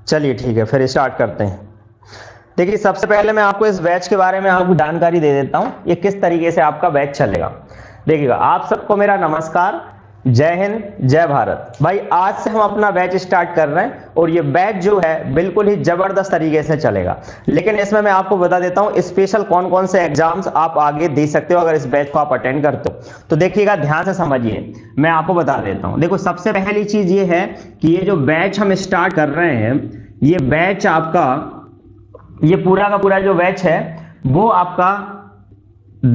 चलिए ठीक है, फिर स्टार्ट करते हैं। देखिए, सबसे पहले मैं आपको इस बैच के बारे में आपको जानकारी दे देता हूं, ये किस तरीके से आपका बैच चलेगा। देखिएगा, आप सबको मेरा नमस्कार, जय हिंद, जय भारत। भाई, आज से हम अपना बैच स्टार्ट कर रहे हैं और ये बैच जो है बिल्कुल ही जबरदस्त तरीके से चलेगा। लेकिन इसमें मैं आपको बता देता हूं स्पेशल कौन कौन से एग्जाम्स आप आगे दे सकते हो अगर इस बैच को आप अटेंड करते हो। तो देखिएगा, ध्यान से समझिए, मैं आपको बता देता हूं। देखो, सबसे पहली चीज ये है कि ये जो बैच हम स्टार्ट कर रहे हैं, ये बैच आपका, ये पूरा का पूरा जो बैच है वो आपका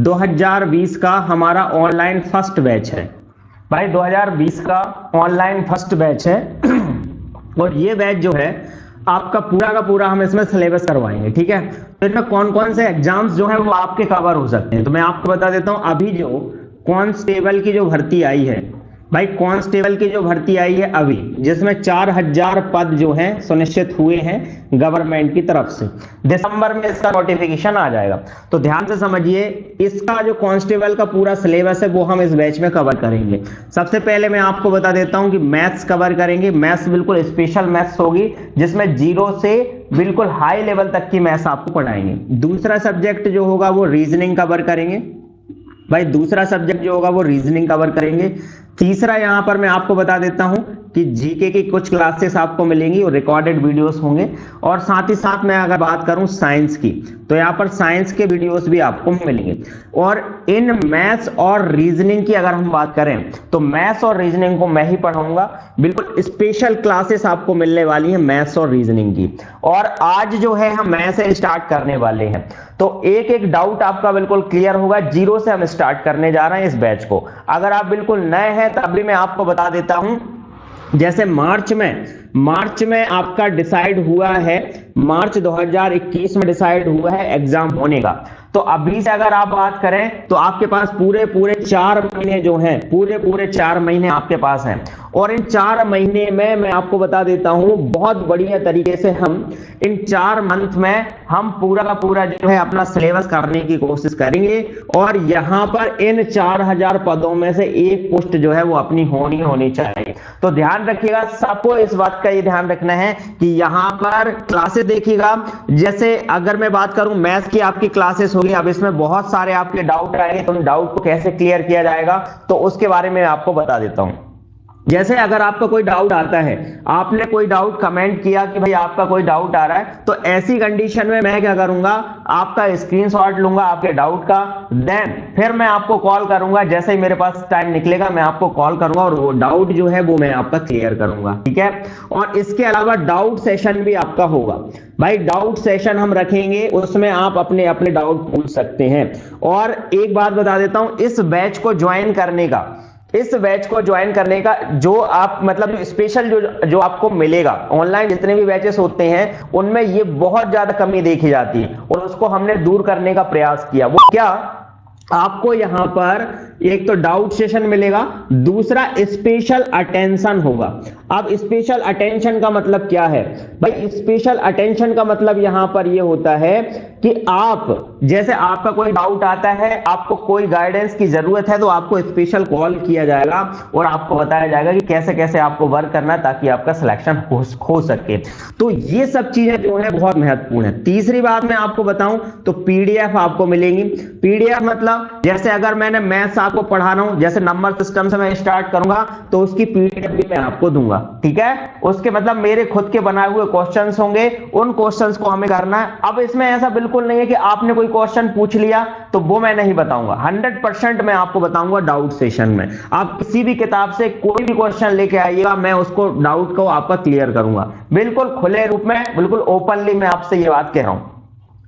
2020 का हमारा ऑनलाइन फर्स्ट बैच है। भाई, 2020 का ऑनलाइन फर्स्ट बैच है और ये बैच जो है आपका पूरा का पूरा हम इसमें सिलेबस करवाएंगे। ठीक है, तो इसमें कौन कौन से एग्जाम्स जो है वो आपके कवर हो सकते हैं, तो मैं आपको बता देता हूं। अभी जो कांस्टेबल की जो भर्ती आई है, भाई कांस्टेबल की जो भर्ती आई है अभी, जिसमें 4000 पद जो हैं सुनिश्चित हुए हैं गवर्नमेंट की तरफ से, दिसंबर में इसका नोटिफिकेशन आ जाएगा। तो ध्यान से समझिए, इसका जो कांस्टेबल का पूरा सिलेबस है वो हम इस बैच में कवर करेंगे। सबसे पहले मैं आपको बता देता हूं कि मैथ्स कवर करेंगे। मैथ्स बिल्कुल स्पेशल मैथ्स होगी, जिसमें जीरो से बिल्कुल हाई लेवल तक की मैथ्स आपको पढ़ाएंगे। दूसरा सब्जेक्ट जो होगा वो रीजनिंग कवर करेंगे। भाई, दूसरा सब्जेक्ट जो होगा वो रीजनिंग कवर करेंगे। तीसरा यहां पर मैं आपको बता देता हूं कि जीके की कुछ क्लासेस आपको मिलेंगी और रिकॉर्डेड वीडियोस होंगे। और साथ ही साथ मैं अगर बात करूं साइंस की, तो यहां पर साइंस के वीडियोस भी आपको मिलेंगे। और इन मैथ्स और रीजनिंग की अगर हम बात करें तो मैथ्स और रीजनिंग को मैं ही पढ़ाऊंगा। बिल्कुल स्पेशल क्लासेस आपको मिलने वाली है मैथ्स और रीजनिंग की। और आज जो है हम मैथ्स से स्टार्ट करने वाले हैं, तो एक एक डाउट आपका बिल्कुल क्लियर होगा। जीरो से हम स्टार्ट करने जा रहे हैं इस बैच को। अगर आप बिल्कुल नए हैं तब भी मैं आपको बता देता हूं, जैसे मार्च में आपका डिसाइड हुआ है, मार्च 2021 में डिसाइड हुआ है एग्जाम होने का। तो अभी से अगर आप बात करें तो आपके पास पूरे 4 महीने जो हैं, पूरे 4 महीने आपके पास हैं। और इन 4 महीने में मैं आपको बता देता हूं, बहुत बढ़िया तरीके से हम इन 4 मंथ में हम पूरा का पूरा जो है अपना सिलेबस करने की कोशिश करेंगे। और यहां पर इन 4000 पदों में से एक पोस्ट जो है वो अपनी होनी चाहिए। तो ध्यान रखिएगा, सबको इस बात का ये ध्यान रखना है कि यहां पर क्लासेस देखिएगा। जैसे अगर मैं बात करूं मैथ्स की आपकी क्लासेस होगी, अब इसमें बहुत सारे आपके डाउट आएंगे, तो उन डाउट को कैसे क्लियर किया जाएगा तो उसके बारे में आपको बता देता हूं। जैसे अगर आपका कोई डाउट आता है, आपने कोई डाउट कमेंट किया कि भाई आपका कोई डाउट आ रहा है, तो ऐसी कंडीशन में मैं क्या करूंगा, आपका स्क्रीनशॉट लूंगा आपके डाउट का, देन फिर मैं आपको कॉल करूंगा। जैसे ही मेरे पास टाइम निकलेगा मैं आपको कॉल करूंगा और वो डाउट जो है वो मैं आपका क्लियर करूंगा। ठीक है, और इसके अलावा डाउट सेशन भी आपका होगा। भाई, डाउट सेशन हम रखेंगे, उसमें आप अपने अपने डाउट पूछ सकते हैं। और एक बात बता देता हूं, इस बैच को ज्वाइन करने का जो आप मतलब स्पेशल जो आपको मिलेगा, ऑनलाइन जितने भी बैचेस होते हैं उनमें ये बहुत ज्यादा कमी देखी जाती है और उसको हमने दूर करने का प्रयास किया। वो क्या, आपको यहां पर एक तो डाउट सेशन मिलेगा, दूसरा स्पेशल अटेंशन होगा। अब स्पेशल अटेंशन का मतलब क्या है भाई? स्पेशल अटेंशन का मतलब यहां पर यह होता है कि आप, जैसे आपका कोई डाउट आता है, आपको कोई गाइडेंस की जरूरत है, तो आपको स्पेशल कॉल किया जाएगा और आपको बताया जाएगा कि कैसे कैसे आपको वर्क करना है ताकि आपका सिलेक्शन हो सके। तो ये सब चीजें जो है बहुत महत्वपूर्ण है। तीसरी बात मैं आपको बताऊं तो पीडीएफ आपको मिलेंगी। पीडीएफ मतलब जैसे अगर मैंने मैथ्स आपको पढ़ा रहा हूं, जैसे नंबर सिस्टम से मैं स्टार्ट करूंगा तो उसकी पीडीएफ भी मैं आपको दूंगा। ठीक है, उसके मतलब मेरे खुद के बनाए हुए क्वेश्चंस होंगे, उन क्वेश्चंस को हमें करना है। अब इसमें ऐसा बिल्कुल नहीं है कि आपने कोई क्वेश्चन पूछ लिया तो वो मैं नहीं बताऊंगा, 100% मैं आपको बताऊंगा डाउट सेशन में। आप किसी भी किताब से कोई भी क्वेश्चन लेके आइएगा, मैं उसको डाउट को आपका क्लियर करूंगा, बिल्कुल खुले रूप में, बिल्कुल ओपनली मैं आपसे ये बात कह रहा हूं।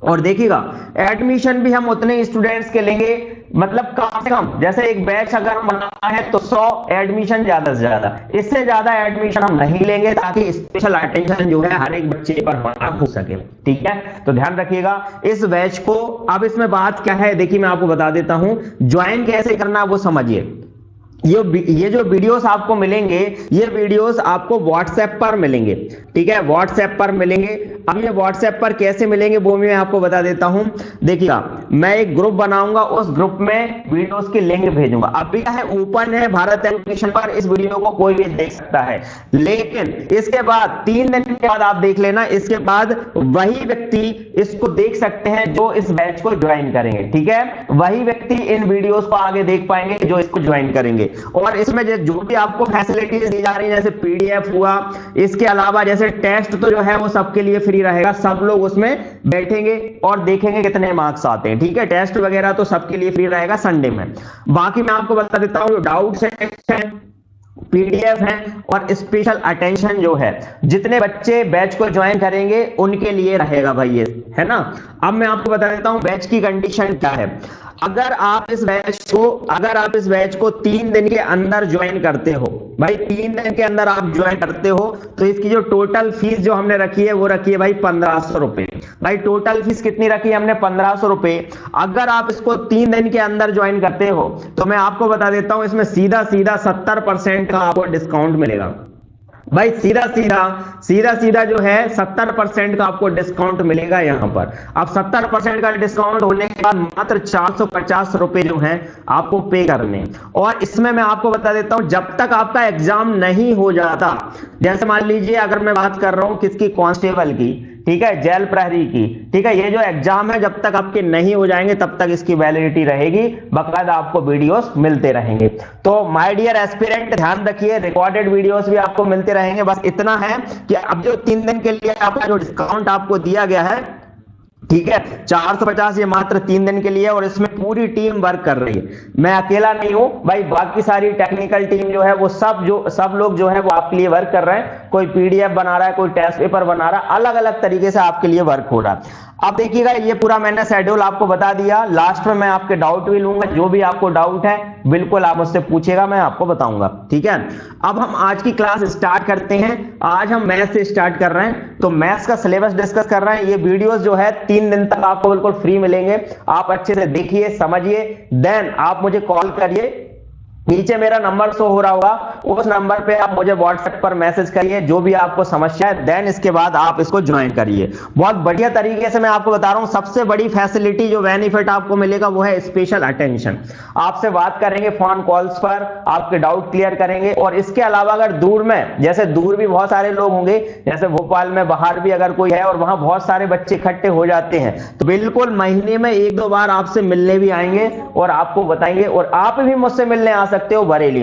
और देखिएगा, एडमिशन भी हम उतने स्टूडेंट्स के लेंगे, मतलब कम से कम, जैसे एक बैच अगर हम बनाना है तो 100 एडमिशन ज्यादा से ज्यादा, इससे ज्यादा एडमिशन हम नहीं लेंगे ताकि स्पेशल अटेंशन जो है हर एक बच्चे पर होना हो सके। ठीक है, तो ध्यान रखिएगा इस बैच को। अब इसमें बात क्या है देखिए, मैं आपको बता देता हूं, ज्वाइन कैसे करना वो समझिए। ये जो वीडियोस आपको मिलेंगे, ये वीडियोस आपको व्हाट्सएप पर मिलेंगे, ठीक है, व्हाट्सएप पर मिलेंगे। अब ये व्हाट्सएप पर कैसे मिलेंगे वो मैं आपको बता देता हूं। देखिएगा, मैं एक ग्रुप बनाऊंगा, उस ग्रुप में वीडियोस की लिंक भेजूंगा। अभी क्या है, ओपन है भारत एजुकेशन पर, इस वीडियो को कोई भी देख सकता है, लेकिन इसके बाद 3 दिन के बाद आप देख लेना, इसके बाद वही व्यक्ति इसको देख सकते हैं जो इस बैच को ज्वाइन करेंगे, ठीक है, वही व्यक्ति इन वीडियोस को आगे देख पाएंगे जो इसको ज्वाइन करेंगे। और इसमें जो भी आपको फैसिलिटीज दी जा रही है, जैसे पीडीएफ हुआ, इसके अलावा जैसे टेस्ट तो जो है वो सबके लिए फ्री रहेगा, सब लोग उसमें बैठेंगे और देखेंगे कितने मार्क्स आते हैं, ठीक है, टेस्ट वगैरह तो सबके लिए फ्री रहेगा संडे में। बाकी मैं आपको बता देता हूं, डाउट्स है, पीडीएफ है और स्पेशल अटेंशन जो है, जितने बच्चे बैच को ज्वाइन करेंगे उनके लिए रहेगा भाई, ये है ना। अब मैं आपको बता देता हूं बैच की कंडीशन क्या है। अगर आप इस बैच को 3 दिन के अंदर ज्वाइन करते हो, भाई 3 दिन के अंदर आप ज्वाइन करते हो, तो इसकी जो टोटल फीस जो हमने रखी है वो रखी है भाई 1500 रुपए। भाई टोटल फीस कितनी रखी है हमने? 1500 रुपए। अगर आप इसको 3 दिन के अंदर ज्वाइन करते हो तो मैं आपको बता देता हूं, इसमें सीधा 70% का आपको डिस्काउंट मिलेगा। भाई सीधा जो है 70% का आपको डिस्काउंट मिलेगा यहां पर। अब 70% का डिस्काउंट होने के बाद मात्र 450 रुपए जो है आपको पे करने। और इसमें मैं आपको बता देता हूं, जब तक आपका एग्जाम नहीं हो जाता, जैसे मान लीजिए अगर मैं बात कर रहा हूं किसकी, कांस्टेबल की, ठीक है, जेल प्रहरी की, ठीक है, ये जो एग्जाम है जब तक आपके नहीं हो जाएंगे तब तक इसकी वैलिडिटी रहेगी, बकायदा आपको वीडियोस मिलते रहेंगे। तो माय डियर एस्पिरेंट, ध्यान रखिए, रिकॉर्डेड वीडियोस भी आपको मिलते रहेंगे। बस इतना है कि अब जो 3 दिन के लिए आपका जो डिस्काउंट आपको दिया गया है, ठीक है, 450 ये मात्र 3 दिन के लिए, और इसमें पूरी टीम वर्क कर रही है, मैं अकेला नहीं हूं भाई, बाकी सारी टेक्निकल टीम जो है वो सब लोग जो है वो आपके लिए वर्क कर रहे हैं। कोई पीडीएफ बना रहा है, कोई टेस्ट पेपर बना रहा है, अलग अलग तरीके से आपके लिए वर्क हो रहा है। अब देखिएगा, ये पूरा मैंने शेड्यूल आपको बता दिया। लास्ट में मैं आपके डाउट भी लूंगा, जो भी आपको डाउट है बिल्कुल आप मुझसे पूछेगा, मैं आपको बताऊंगा, ठीक है। अब हम आज की क्लास स्टार्ट करते हैं। आज हम मैथ्स से स्टार्ट कर रहे हैं, तो मैथ्स का सिलेबस डिस्कस कर रहे हैं। ये वीडियोस जो है 3 दिन तक आपको बिल्कुल फ्री मिलेंगे, आप अच्छे से देखिए, समझिए, देन आप मुझे कॉल करिए। नीचे मेरा नंबर शो हो रहा होगा, उस नंबर पे आप मुझे व्हाट्सएप पर मैसेज करिए जो भी आपको समस्या है, देन इसके बाद आप इसको ज्वाइन करिए। बहुत बढ़िया तरीके से मैं आपको बता रहा हूं, सबसे बड़ी फैसिलिटी जो बेनिफिट आपको मिलेगा वो है स्पेशल अटेंशन। आपसे बात करेंगे फोन कॉल्स पर, आपके डाउट क्लियर करेंगे। और इसके अलावा अगर दूर में, जैसे दूर भी बहुत सारे लोग होंगे, जैसे भोपाल में, बाहर भी अगर कोई है और वहां बहुत सारे बच्चे इकट्ठे हो जाते हैं, तो बिल्कुल महीने में 1-2 बार आपसे मिलने भी आएंगे और आपको बताएंगे। और आप भी मुझसे मिलने आ सकते हो बरेली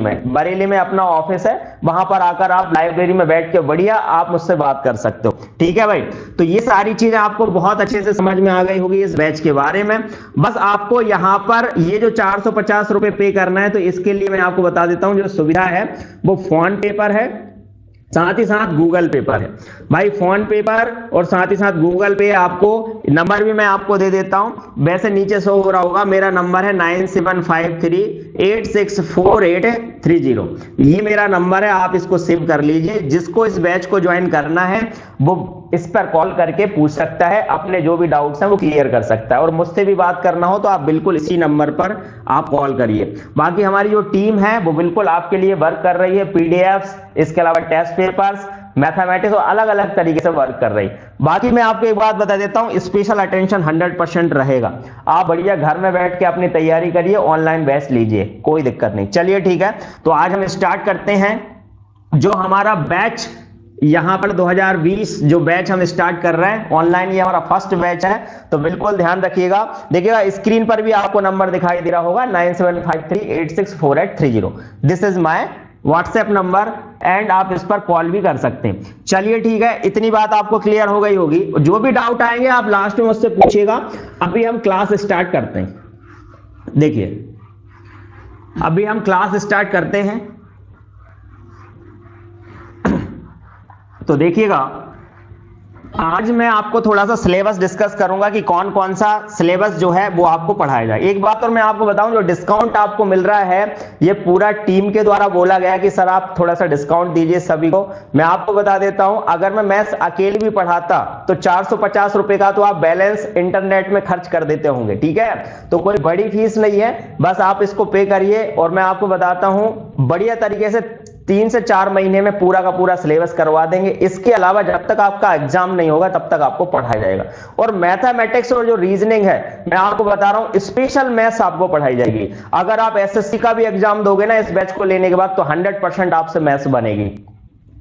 में अपना ऑफिस है, वहां पर आकर आप लाइब्रेरी में बैठ के बढ़िया आप मुझसे बात कर सकते हो, ठीक है भाई। तो ये सारी चीजें आपको बहुत अच्छे से समझ में आ गई होगी इस बैच के बारे में। बस आपको यहां पर ये जो 450 रुपए पे करना है, तो इसके लिए मैं आपको बता देता हूं, जो सुविधा है वो फोन पे पर है, साथ ही साथ गूगल पे पर है भाई। फोन पे पर और साथ ही साथ गूगल पे, आपको नंबर भी मैं आपको दे देता हूं, वैसे नीचे शो हो रहा होगा, मेरा नंबर है 9753864830। ये मेरा नंबर है, आप इसको सेव कर लीजिए। जिसको इस बैच को ज्वाइन करना है वो इस पर कॉल करके पूछ सकता है, अपने जो भी डाउट्स हैं वो क्लियर कर सकता है। और मुझसे भी बात करना हो तो आप बिल्कुल इसी नंबर पर आप कॉल करिए। बाकी हमारी जो टीम है वो बिल्कुल आपके लिए वर्क कर रही है, पीडीएफ्स, इसके अलावा टेस्ट पेपर्स, मैथमेटिक्स और अलग अलग तरीके से वर्क कर रही। बाकी मैं आपको एक बात बता देता हूं, स्पेशल अटेंशन 100% रहेगा। आप बढ़िया घर में बैठ के अपनी तैयारी करिए, ऑनलाइन बैच लीजिए, कोई दिक्कत नहीं। चलिए ठीक है, तो आज हम स्टार्ट करते हैं जो हमारा बैच यहां पर 2020 जो बैच हम स्टार्ट कर रहे हैं ऑनलाइन, ये हमारा फर्स्ट बैच है, तो बिल्कुल ध्यान रखिएगा। देखिएगा स्क्रीन पर भी आपको नंबर दिखाई दे रहा होगा 9753864830। This is my WhatsApp number and आप इस पर कॉल भी कर सकते हैं। चलिए ठीक है, इतनी बात आपको क्लियर हो गई होगी। जो भी डाउट आएंगे आप लास्ट में मुझसे पूछिएगा। अभी हम क्लास स्टार्ट करते हैं। देखिए अभी हम क्लास स्टार्ट करते हैं, तो देखिएगा आज मैं आपको थोड़ा सा सिलेबस डिस्कस करूंगा कि कौन कौन सा सिलेबस जो है वो आपको पढ़ाया जाए। एक बात और मैं आपको बताऊं, जो डिस्काउंट आपको मिल रहा है ये पूरा टीम के द्वारा बोला गया है कि सर आप थोड़ा सा डिस्काउंट दीजिए सभी को। मैं आपको बता देता हूं, अगर मैं मैथ्स अकेले भी पढ़ाता तो 450 रुपए का तो आप बैलेंस इंटरनेट में खर्च कर देते होंगे, ठीक है। तो कोई बड़ी फीस नहीं है, बस आप इसको पे करिए और मैं आपको बताता हूं बढ़िया तरीके से 3 से 4 महीने में पूरा का पूरा सिलेबस करवा देंगे। इसके अलावा जब तक आपका एग्जाम नहीं होगा तब तक आपको पढ़ाया जाएगा। और मैथमेटिक्स और जो रीजनिंग है, मैं आपको बता रहा हूं स्पेशल मैथ्स आपको पढ़ाई जाएगी। अगर आप एसएससी का भी एग्जाम दोगे ना इस बैच को लेने के बाद, तो 100% आपसे मैथ्स बनेगी।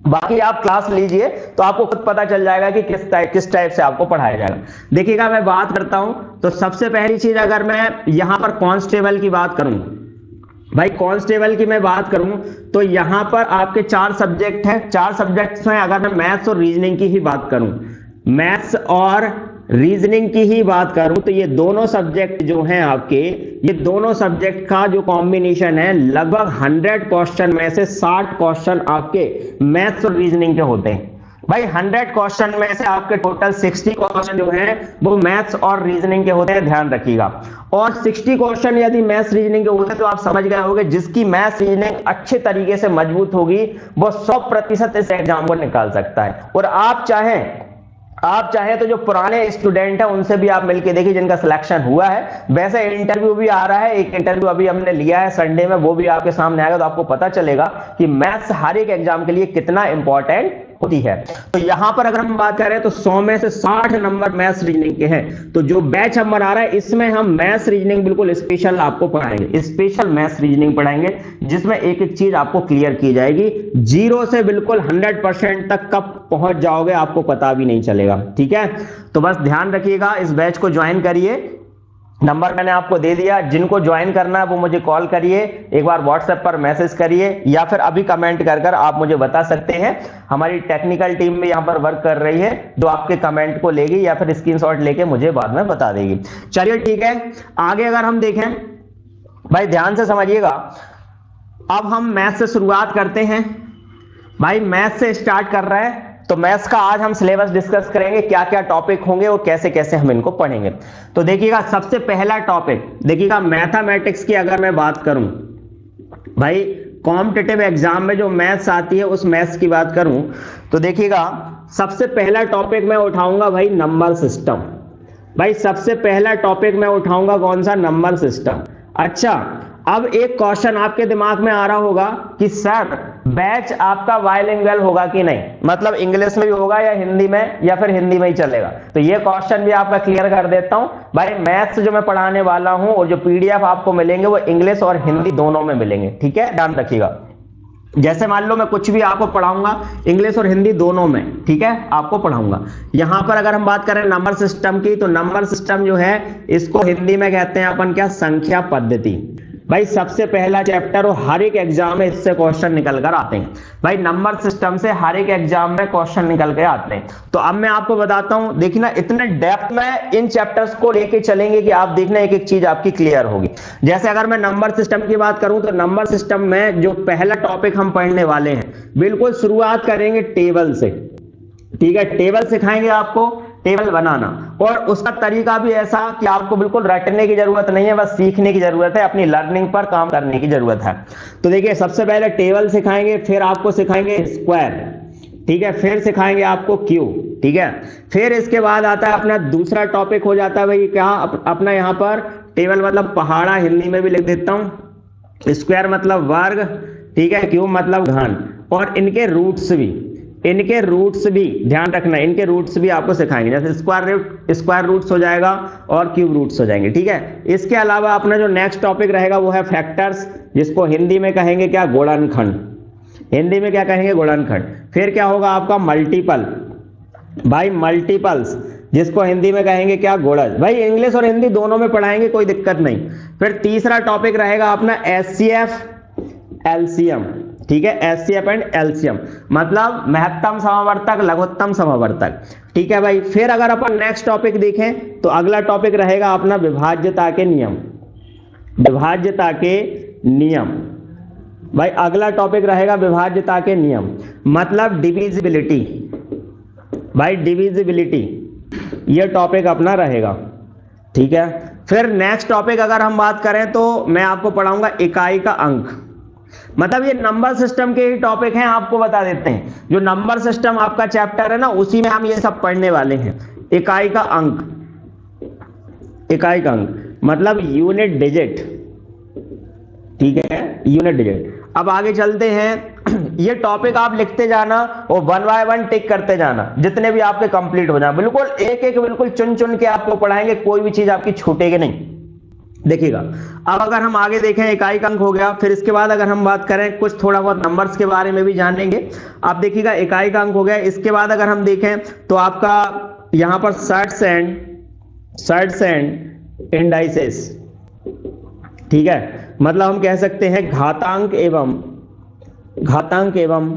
बाकी आप क्लास लीजिए तो आपको खुद पता चल जाएगा कि किस टाइप से आपको पढ़ाया जाएगा। देखिएगा मैं बात करता हूं तो सबसे पहली चीज, अगर मैं यहां पर कांस्टेबल की बात करूं, भाई कांस्टेबल की मैं बात करूं तो यहां पर आपके 4 सब्जेक्ट हैं। 4 सब्जेक्ट्स में अगर मैं मैथ्स और रीजनिंग की ही बात करूं, मैथ्स और रीजनिंग की ही बात करूं तो ये दोनों सब्जेक्ट जो हैं आपके, ये दोनों सब्जेक्ट का जो कॉम्बिनेशन है लगभग 100 क्वेश्चन में से 60 क्वेश्चन आपके मैथ्स और रीजनिंग के होते हैं। भाई 100 क्वेश्चन में से आपके टोटल 60 क्वेश्चन जो है वो मैथ्स और रीजनिंग के होते हैं, ध्यान रखिएगा। और 60 क्वेश्चन यदि मैथ्स रीजनिंग के होते हैं तो आप समझ गए होंगे जिसकी मैथ्स रीजनिंग अच्छे तरीके से मजबूत होगी वो 100% इस एग्जाम को निकाल सकता है। और आप चाहें तो जो पुराने स्टूडेंट हैं उनसे भी आप मिलके देखिए जिनका सिलेक्शन हुआ है। वैसे इंटरव्यू भी आ रहा है, एक इंटरव्यू अभी हमने लिया है संडे में, वो भी आपके सामने आएगा तो आपको पता चलेगा कि मैथ्स हर एक एग्जाम के लिए कितना इंपॉर्टेंट होती है। तो यहां पर अगर हम बात करें तो 100 में से 60 नंबर मैथ्स रीजनिंग के हैं। तो जो बैच हम बना रहा है इसमें हम मैथ्स रीजनिंग बिल्कुल स्पेशल आपको पढ़ाएंगे, स्पेशल मैथ्स रीजनिंग पढ़ाएंगे जिसमें एक एक चीज आपको क्लियर की जाएगी। 0 से बिल्कुल 100% तक कब पहुंच जाओगे आपको पता भी नहीं चलेगा, ठीक है। तो बस ध्यान रखिएगा, इस बैच को ज्वाइन करिए। नंबर मैंने आपको दे दिया, जिनको ज्वाइन करना है वो मुझे कॉल करिए, एक बार व्हाट्सएप पर मैसेज करिए या फिर अभी कमेंट कर आप मुझे बता सकते हैं। हमारी टेक्निकल टीम भी यहां पर वर्क कर रही है जो आपके कमेंट को लेगी या फिर स्क्रीनशॉट लेके मुझे बाद में बता देगी। चलिए ठीक है, आगे अगर हम देखें, भाई ध्यान से समझिएगा। अब हम मैथ से शुरुआत करते हैं। भाई मैथ से स्टार्ट कर रहे हैं तो मैथ्स का आज हम सिलेबस डिस्कस करेंगे, क्या क्या टॉपिक होंगे और कैसे कैसे हम इनको पढ़ेंगे। तो देखिएगा सबसे पहला टॉपिक, देखिएगा मैथमेटिक्स की अगर मैं बात करूं, भाई कॉम्पिटिटिव एग्जाम में जो मैथ्स आती है उस मैथ्स की बात करूं तो देखिएगा सबसे पहला टॉपिक मैं उठाऊंगा भाई नंबर सिस्टम। भाई सबसे पहला टॉपिक मैं उठाऊंगा कौन सा, नंबर सिस्टम। अच्छा, अब एक क्वेश्चन आपके दिमाग में आ रहा होगा कि सर बैच आपका बाइलिंगुअल होगा कि नहीं, मतलब इंग्लिश में भी होगा या हिंदी में, या फिर हिंदी में ही चलेगा। तो ये क्वेश्चन भी आपका क्लियर कर देता हूं। भाई मैथ्स जो मैं पढ़ाने वाला हूं और जो पीडीएफ आपको मिलेंगे वो इंग्लिश और हिंदी दोनों में मिलेंगे, ठीक है, ध्यान रखिएगा। जैसे मान लो मैं कुछ भी आपको पढ़ाऊंगा इंग्लिश और हिंदी दोनों में, ठीक है, आपको पढ़ाऊंगा। यहां पर अगर हम बात करें नंबर सिस्टम की तो नंबर सिस्टम जो है इसको हिंदी में कहते हैं अपन क्या, संख्या पद्धति। भाई सबसे पहला चैप्टर और हर एक एग्जाम में इससे क्वेश्चन निकल कर आते हैं। भाई नंबर सिस्टम से हर एक एग्जाम में क्वेश्चन निकल के आते हैं। तो अब मैं आपको बताता हूं, देखिए ना इतने डेप्थ में इन चैप्टर्स को लेके चलेंगे कि आप देखना एक एक चीज आपकी क्लियर होगी। जैसे अगर मैं नंबर सिस्टम की बात करूं तो नंबर सिस्टम में जो पहला टॉपिक हम पढ़ने वाले हैं, बिल्कुल शुरुआत करेंगे टेबल से, ठीक है। टेबल सिखाएंगे आपको, टेबल बनाना, और उसका तरीका भी ऐसा कि आपको बिल्कुल रटने की जरूरत नहीं है, बस सीखने की जरूरत है, अपनी लर्निंग पर काम करने की जरूरत है। तो देखिए सबसे पहले टेबल सिखाएंगे, फिर आपको सिखाएंगे स्क्वायर, ठीक है, फिर सिखाएंगे आपको क्यूब, ठीक है। फिर इसके बाद आता है अपना दूसरा टॉपिक हो जाता है भाई क्या, अपना यहाँ पर टेबल मतलब पहाड़ा, हिंदी में भी लिख देता हूं, स्क्वायर मतलब वर्ग, ठीक है, क्यूब मतलब घन, और इनके रूट्स भी ध्यान रखना, इनके रूट्स भी आपको सिखाएंगे। जैसे स्क्वायर रूट्स हो जाएगा और क्यूब रूट्स हो जाएंगे, ठीक है। इसके अलावा अपना जो नेक्स्ट टॉपिक रहेगा वो है फैक्टर्स, जिसको हिंदी में कहेंगे क्या, गुणनखंड, हिंदी में क्या कहेंगे, गुणनखंड। फिर क्या होगा आपका मल्टीपल, भाई मल्टीपल्स, जिसको हिंदी में कहेंगे क्या, गुणज। भाई इंग्लिश और हिंदी दोनों में पढ़ाएंगे, कोई दिक्कत नहीं। फिर तीसरा टॉपिक रहेगा अपना एचसीएफ एलसीएम, ठीक है, एचसीएफ एंड एलसीएम मतलब महत्तम समवर्तक, लघुत्तम समवर्तक, ठीक है भाई। फिर अगर अपन नेक्स्ट टॉपिक देखें तो अगला टॉपिक रहेगा अपना विभाज्यता के नियम, विभाज्यता के नियम। भाई अगला टॉपिक रहेगा विभाज्यता के नियम मतलब डिविजिबिलिटी, भाई डिविजिबिलिटी, ये टॉपिक अपना रहेगा, ठीक है। फिर नेक्स्ट टॉपिक अगर हम बात करें तो मैं आपको पढ़ाऊंगा इकाई का अंक। मतलब ये नंबर सिस्टम के ही टॉपिक हैं, आपको बता देते हैं। जो नंबर सिस्टम आपका चैप्टर है ना, उसी में हम ये सब पढ़ने वाले हैं। इकाई का अंक, इकाई का अंक मतलब यूनिट डिजिट, ठीक है, यूनिट डिजिट। अब आगे चलते हैं। ये टॉपिक आप लिखते जाना और 1 बाय 1 टिक करते जाना, जितने भी आपके कंप्लीट हो जाए। बिल्कुल एक एक बिल्कुल चुन चुन के आपको पढ़ाएंगे, कोई भी चीज आपकी छूटेगी नहीं, देखिएगा। अब अगर हम आगे देखें, इकाई का अंक हो गया। फिर इसके बाद अगर हम बात करें कुछ थोड़ा बहुत नंबर्स के बारे में भी जानेंगे। आप देखिएगा इकाई का अंक हो गया। इसके बाद अगर हम देखें तो आपका यहां पर सर्ट्स एंड इंडाइसेस, ठीक है, मतलब हम कह सकते हैं घातांक एवं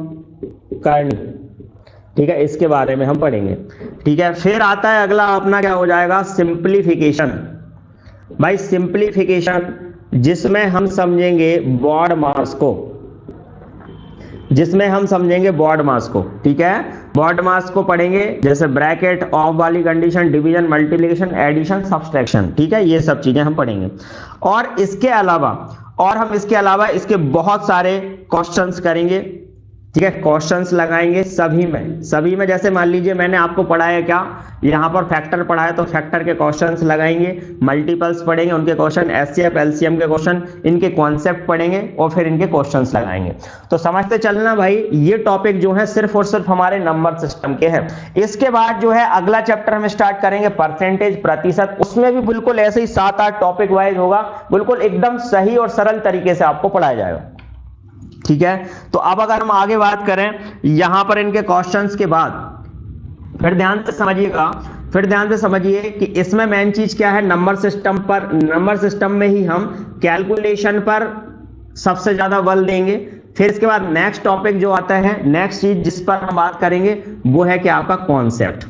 करणी, ठीक है, इसके बारे में हम पढ़ेंगे, ठीक है। फिर आता है अगला अपना क्या हो जाएगा, सिंप्लीफिकेशन। भाई सिंप्लीफिकेशन, जिसमें हम समझेंगे बॉड मास को, ठीक है। बॉड मास को पढ़ेंगे, जैसे ब्रैकेट, ऑफ वाली condition, division, multiplication, addition, subtraction, ठीक है, ये सब चीजें हम पढ़ेंगे। और इसके अलावा इसके बहुत सारे क्वेश्चंस करेंगे, ठीक है, क्वेश्चंस लगाएंगे सभी में। जैसे मान लीजिए मैंने आपको पढ़ाया क्या, यहाँ पर फैक्टर पढ़ाया तो फैक्टर के क्वेश्चंस लगाएंगे, मल्टीपल्स पढ़ेंगे, उनके क्वेश्चन, एचसीएफ एलसीएम के क्वेश्चन, इनके कॉन्सेप्ट पढ़ेंगे और फिर इनके क्वेश्चंस लगाएंगे। तो समझते चलना भाई, ये टॉपिक जो है सिर्फ और सिर्फ हमारे नंबर सिस्टम के हैं। इसके बाद जो है अगला चैप्टर हम स्टार्ट करेंगे परसेंटेज, प्रतिशत। उसमें भी बिल्कुल ऐसे ही 7-8 टॉपिक वाइज होगा, बिल्कुल एकदम सही और सरल तरीके से आपको पढ़ाया जाएगा, ठीक है। तो अब अगर हम आगे बात करें यहां पर इनके क्वेश्चंस के बाद, फिर ध्यान से समझिए कि इसमें मेन चीज क्या है, नंबर सिस्टम में ही हम कैलकुलेशन पर सबसे ज्यादा बल देंगे। फिर इसके बाद नेक्स्ट टॉपिक जो आता है, नेक्स्ट चीज जिस पर हम बात करेंगे वो है कि आपका कॉन्सेप्ट।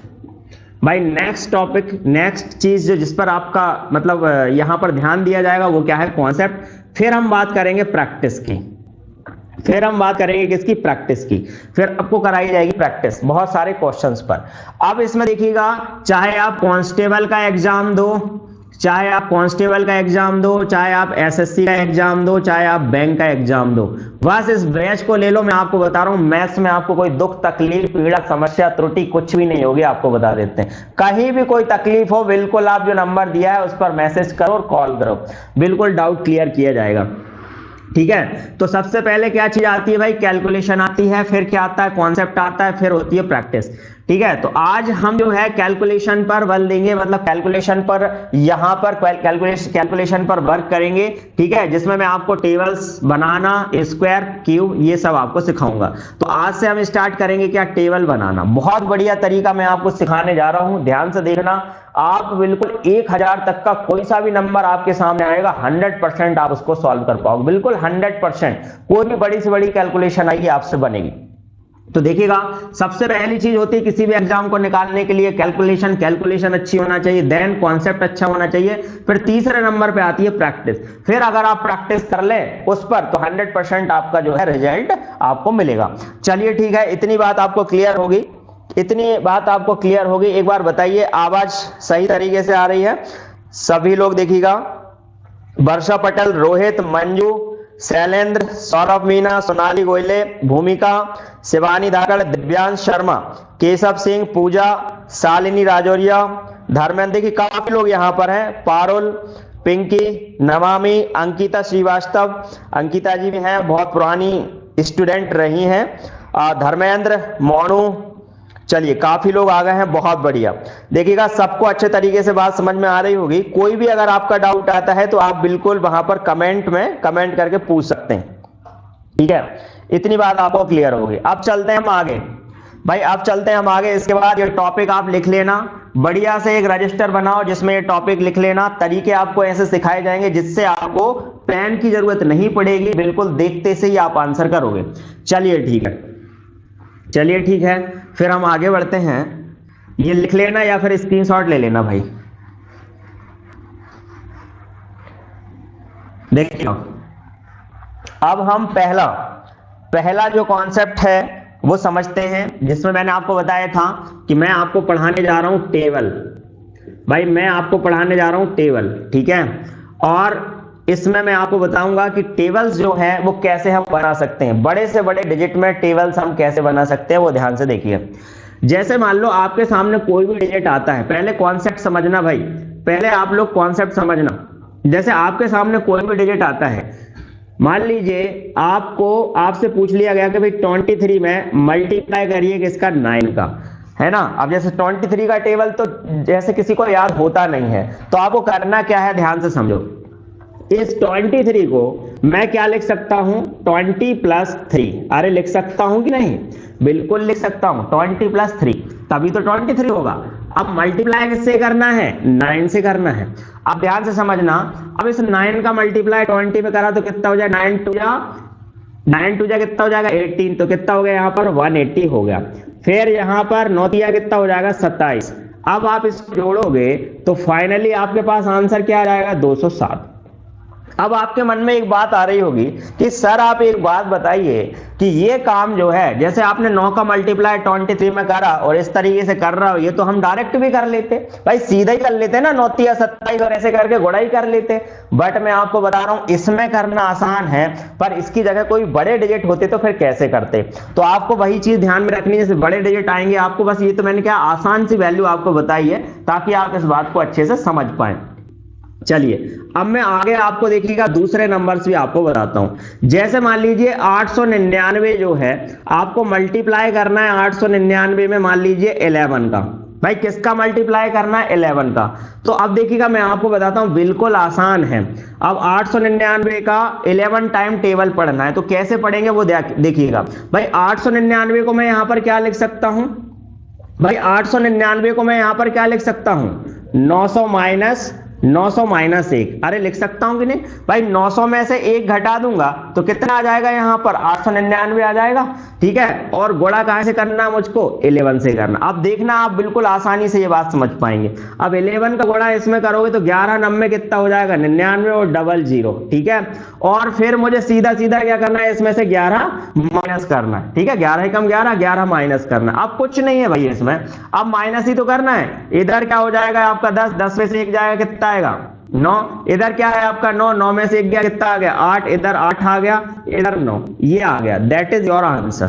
भाई नेक्स्ट चीज जो जिस पर आपका मतलब यहां पर ध्यान दिया जाएगा वो क्या है, कॉन्सेप्ट। फिर हम बात करेंगे प्रैक्टिस की, किसकी, प्रैक्टिस की। फिर आपको कराई जाएगी प्रैक्टिस बहुत सारे क्वेश्चंस पर। अब इसमें देखिएगा, चाहे आप कांस्टेबल का एग्जाम दो, चाहे आप एसएससी का एग्जाम दो, चाहे आप बैंक का एग्जाम दो, बस इस बैच को ले लो। मैं आपको बता रहा हूं, मैथ्स में आपको कोई दुख, तकलीफ, पीड़ा, समस्या, त्रुटि कुछ भी नहीं होगी, आपको बता देते हैं। कहीं भी कोई तकलीफ हो, बिल्कुल आप जो नंबर दिया है उस पर मैसेज करो और कॉल करो, बिल्कुल डाउट क्लियर किया जाएगा, ठीक है। तो सबसे पहले क्या चीज आती है भाई, कैलकुलेशन आती है। फिर क्या आता है, कॉन्सेप्ट आता है। फिर होती है प्रैक्टिस, ठीक है। तो आज हम जो है कैलकुलेशन पर बल देंगे, मतलब कैलकुलेशन पर यहां पर कैलकुलेशन पर वर्क करेंगे, ठीक है, जिसमें मैं आपको टेबल्स बनाना, स्क्वायर, क्यूब, ये सब आपको सिखाऊंगा। तो आज से हम स्टार्ट करेंगे क्या, टेबल बनाना। बहुत बढ़िया तरीका मैं आपको सिखाने जा रहा हूं, ध्यान से देखना। आप बिल्कुल 1000 तक का कोई सा भी नंबर आपके सामने आएगा, 100% आप उसको सॉल्व कर पाओगे, बिल्कुल 100%। कोई भी बड़ी से बड़ी कैलकुलेशन आएगी आपसे बनेगी। तो देखिएगा, सबसे पहली चीज होती है किसी भी एग्जाम को निकालने के लिए कैलकुलेशन अच्छी होना चाहिए, देन कॉन्सेप्ट अच्छा होना चाहिए। फिर तीसरे नंबर पे आती है प्रैक्टिस। फिर अगर आप प्रैक्टिस कर ले उस पर तो 100% आपका जो है रिजल्ट आपको मिलेगा। चलिए ठीक है, इतनी बात आपको क्लियर होगी। एक बार बताइए, आवाज सही तरीके से आ रही है? सभी लोग देखिएगा, वर्षा पटेल, रोहित, मंजू, शैलेंद्र, सौरभ मीना, सोनाली गोयले, भूमिका, शिवानी धाकड़, दिव्यांश शर्मा, केशव सिंह, पूजा, शालिनी राजौरिया, धर्मेंद्र, देखिए काफी लोग यहाँ पर हैं, पारुल, पिंकी, नमामि, अंकिता श्रीवास्तव, अंकिता जी भी हैं, बहुत पुरानी स्टूडेंट रही हैं, धर्मेंद्र, मोनू, चलिए काफी लोग आ गए हैं, बहुत बढ़िया। देखिएगा, सबको अच्छे तरीके से बात समझ में आ रही होगी। कोई भी अगर आपका डाउट आता है तो आप बिल्कुल वहां पर कमेंट करके पूछ सकते हैं, ठीक है। इतनी बात आपको क्लियर होगी। अब चलते हैं हम आगे। इसके बाद ये टॉपिक आप लिख लेना, बढ़िया से एक रजिस्टर बनाओ जिसमें ये टॉपिक लिख लेना। तरीके आपको ऐसे सिखाए जाएंगे जिससे आपको पेन की जरूरत नहीं पड़ेगी, बिल्कुल देखते से ही आप आंसर करोगे। चलिए ठीक है, फिर हम आगे बढ़ते हैं। ये लिख लेना या फिर स्क्रीनशॉट ले लेना भाई। देखिए, अब हम पहला जो कॉन्सेप्ट है वो समझते हैं, जिसमें मैंने आपको बताया था कि मैं आपको पढ़ाने जा रहा हूं टेबल। भाई मैं आपको पढ़ाने जा रहा हूं टेबल, ठीक है। और इसमें मैं आपको बताऊंगा कि टेबल्स जो है वो कैसे हम बना सकते हैं, बड़े से बड़े डिजिट में टेबल्स हम कैसे बना सकते हैं, वो ध्यान से देखिए। जैसे मान लो आपके सामने कोई भी डिजिट आता है, पहले कॉन्सेप्ट समझना भाई, पहले आप लोग कॉन्सेप्ट समझना। जैसे आपके सामने कोई भी डिजिट आता है, मान लीजिए आपसे पूछ लिया गया कि भाई 23 में मल्टीप्लाई करिए किसका, 9 का, है ना। अब जैसे 23 का टेबल तो जैसे किसी को याद होता नहीं है, तो आपको करना क्या है, ध्यान से समझो। इस 23 को मैं क्या लिख सकता हूं, 20 + 3। अरे लिख सकता हूं कि नहीं, बिल्कुल लिख सकता हूं, 20 + 3 तभी तो 23 होगा। अब मल्टीप्लाई किससे करना है, 9 से करना है। अब ध्यान से समझना, अब इस 9 का मल्टीप्लाई 20 में करा तो कितना हो जाए, 9 टू जा कितना हो जाएगा, 18, तो कितना हो गया यहाँ पर 180 हो गया। फिर यहाँ पर 9 तिया कितना हो जाएगा, 27। अब आप इसको जोड़ोगे तो फाइनली आपके पास आंसर क्या आ जाएगा, 207। अब आपके मन में एक बात आ रही होगी कि सर आप एक बात बताइए कि ये काम जो है, जैसे आपने 9 का मल्टीप्लाई 23 में करा और इस तरीके से कर रहा हो, ये तो हम डायरेक्ट भी कर लेते भाई, सीधा ही कर लेते ना, 9 तिया 27 और ऐसे करके गुणा ही कर लेते। बट मैं आपको बता रहा हूं इसमें करना आसान है, पर इसकी जगह कोई बड़े डिजिट होते तो फिर कैसे करते। तो आपको वही चीज ध्यान में रखनी है, जैसे बड़े डिजिट आएंगे आपको, बस ये तो मैंने क्या आसान सी वैल्यू आपको बताई है ताकि आप इस बात को अच्छे से समझ पाए। चलिए अब मैं आगे आपको देखिएगा दूसरे नंबर्स भी आपको बताता हूं। जैसे मान लीजिए 899 जो है आपको मल्टीप्लाई करना है 899 में, मान लीजिए 11 का। भाई किसका मल्टीप्लाई करना है, 11 का। तो अब देखिएगा मैं आपको बताता हूं, बिल्कुल आसान है। अब 899 का 11 टाइम टेबल पढ़ना है, तो कैसे पढ़ेंगे वो देखिएगा। भाई 899 को मैं यहां पर क्या लिख सकता हूं, भाई 899 को मैं यहां पर क्या लिख सकता हूं, 900 माइनस 1। अरे लिख सकता हूं कि नहीं भाई, 900 में से 1 घटा दूंगा तो कितना आ जाएगा, यहां पर 899 आ जाएगा, ठीक है। और गुणा कहां से करना है मुझको, 11 से करना। अब देखना आप बिल्कुल आसानी से ये बात समझ पाएंगे। अब 11 का गुणा इसमें करोगे तो 11 9 कितना हो जाएगा, 99 और 00, ठीक है। और फिर मुझे सीधा सीधा क्या करना है, इसमें से 11 माइनस करना है, ठीक है। 11 कम 11, 11 माइनस करना है। अब कुछ नहीं है भाई इसमें, अब माइनस ही तो करना है। इधर क्या हो जाएगा आपका 10, 10 में से 1 जाएगा कितना आएगा, 9। इधर क्या है आपका 9, 9 में से 1 गया कितना आ गया, 8। इधर 8 आ गया, इधर 9, ये आ गया। That is your answer.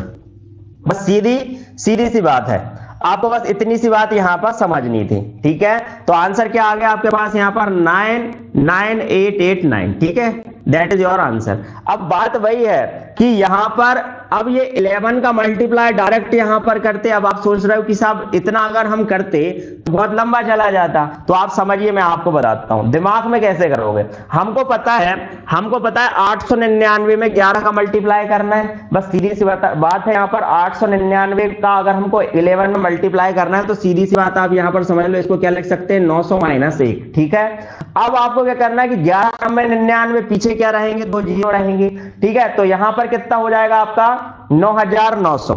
बस सीधी सी बात है, आपको बस इतनी सी बात यहां पर समझनी थी, ठीक है। तो आंसर क्या आ गया आपके पास यहां पर, 99889, ठीक है। That is your answer. अब बात वही है कि यहां पर अब ये 11 का मल्टीप्लाई डायरेक्ट यहां पर करते। अब आप सोच रहे हो कि साहब इतना अगर हम करते तो बहुत लंबा चला जाता, तो आप समझिए मैं आपको बताता हूं दिमाग में कैसे करोगे। हमको पता है 899 में 11 का मल्टीप्लाई करना है, बस सीधी सी बात है। यहां पर 899 का अगर हमको 11 में मल्टीप्लाई करना है तो सीधी सी बात आप यहां पर समझ लो, इसको क्या लिख सकते हैं, 900 माइनस 1, ठीक है। अब आपको क्या करना है कि 11 में 99 पीछे क्या रहेंगे, 2 जीरो रहेंगे, ठीक है। तो यहां पर कितना हो जाएगा आपका 9900,